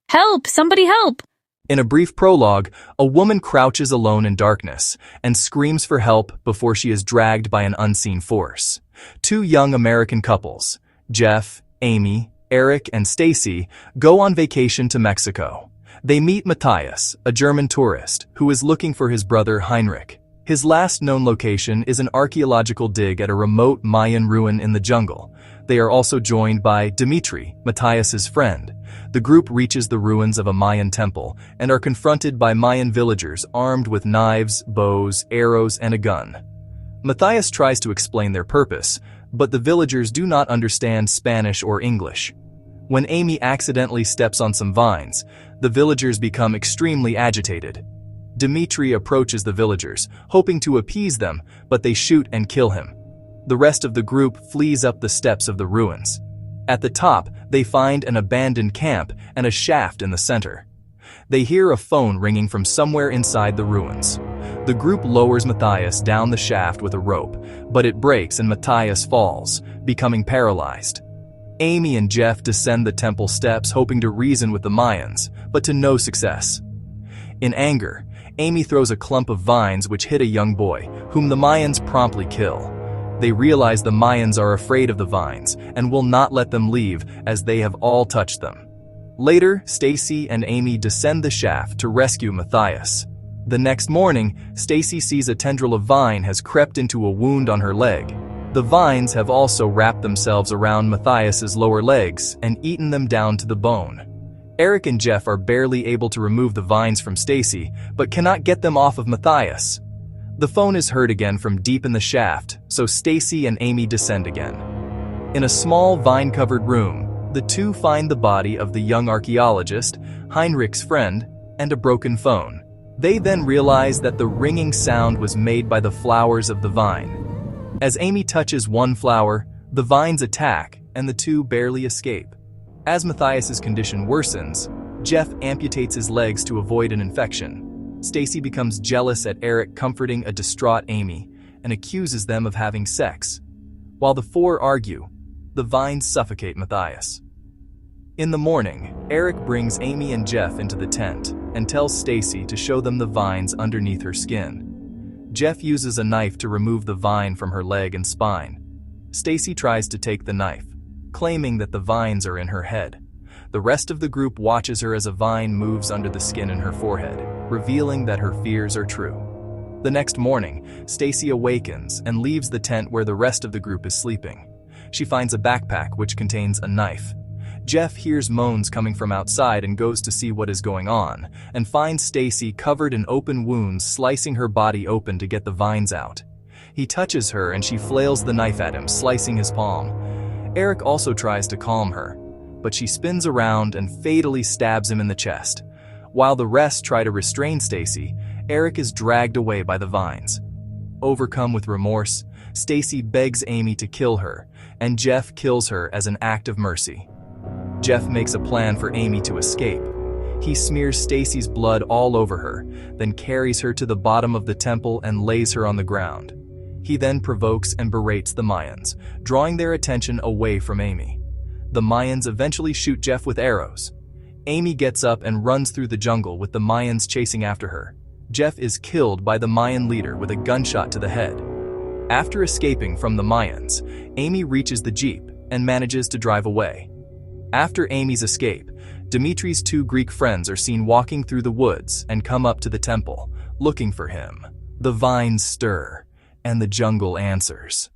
Help! Somebody help! In a brief prologue, a woman crouches alone in darkness and screams for help before she is dragged by an unseen force. Two young American couples, Jeff, Amy, Eric, and Stacy, go on vacation to Mexico. They meet Matthias, a German tourist, who is looking for his brother Heinrich. His last known location is an archaeological dig at a remote Mayan ruin in the jungle. They are also joined by Dmitri, Matthias's friend. The group reaches the ruins of a Mayan temple and are confronted by Mayan villagers armed with knives, bows, arrows, and a gun. Matthias tries to explain their purpose, but the villagers do not understand Spanish or English. When Amy accidentally steps on some vines, the villagers become extremely agitated. Dmitri approaches the villagers, hoping to appease them, but they shoot and kill him. The rest of the group flees up the steps of the ruins. At the top, they find an abandoned camp and a shaft in the center. They hear a phone ringing from somewhere inside the ruins. The group lowers Matthias down the shaft with a rope, but it breaks and Matthias falls, becoming paralyzed. Amy and Jeff descend the temple steps hoping to reason with the Mayans, but to no success. In anger, Amy throws a clump of vines which hit a young boy, whom the Mayans promptly kill. They realize the Mayans are afraid of the vines and will not let them leave as they have all touched them. Later, Stacy and Amy descend the shaft to rescue Matthias. The next morning, Stacy sees a tendril of vine has crept into a wound on her leg. The vines have also wrapped themselves around Matthias's lower legs and eaten them down to the bone. Eric and Jeff are barely able to remove the vines from Stacy, but cannot get them off of Matthias. The phone is heard again from deep in the shaft, so Stacy and Amy descend again. In a small vine-covered room, the two find the body of the young archaeologist, Heinrich's friend, and a broken phone. They then realize that the ringing sound was made by the flowers of the vine. As Amy touches one flower, the vines attack, and the two barely escape. As Matthias's condition worsens, Jeff amputates his legs to avoid an infection. Stacy becomes jealous at Eric comforting a distraught Amy and accuses them of having sex. While the four argue, the vines suffocate Matthias. In the morning, Eric brings Amy and Jeff into the tent and tells Stacy to show them the vines underneath her skin. Jeff uses a knife to remove the vine from her leg and spine. Stacy tries to take the knife, claiming that the vines are in her head. The rest of the group watches her as a vine moves under the skin in her forehead, revealing that her fears are true. The next morning, Stacy awakens and leaves the tent where the rest of the group is sleeping. She finds a backpack which contains a knife. Jeff hears moans coming from outside and goes to see what is going on, and finds Stacy covered in open wounds, slicing her body open to get the vines out. He touches her and she flails the knife at him, slicing his palm. Eric also tries to calm her, but she spins around and fatally stabs him in the chest. While the rest try to restrain Stacy, Eric is dragged away by the vines. Overcome with remorse, Stacy begs Amy to kill her, and Jeff kills her as an act of mercy. Jeff makes a plan for Amy to escape. He smears Stacy's blood all over her, then carries her to the bottom of the temple and lays her on the ground. He then provokes and berates the Mayans, drawing their attention away from Amy. The Mayans eventually shoot Jeff with arrows. Amy gets up and runs through the jungle with the Mayans chasing after her. Jeff is killed by the Mayan leader with a gunshot to the head. After escaping from the Mayans, Amy reaches the jeep and manages to drive away. After Amy's escape, Dimitri's two Greek friends are seen walking through the woods and come up to the temple, looking for him. The vines stir, and the jungle answers.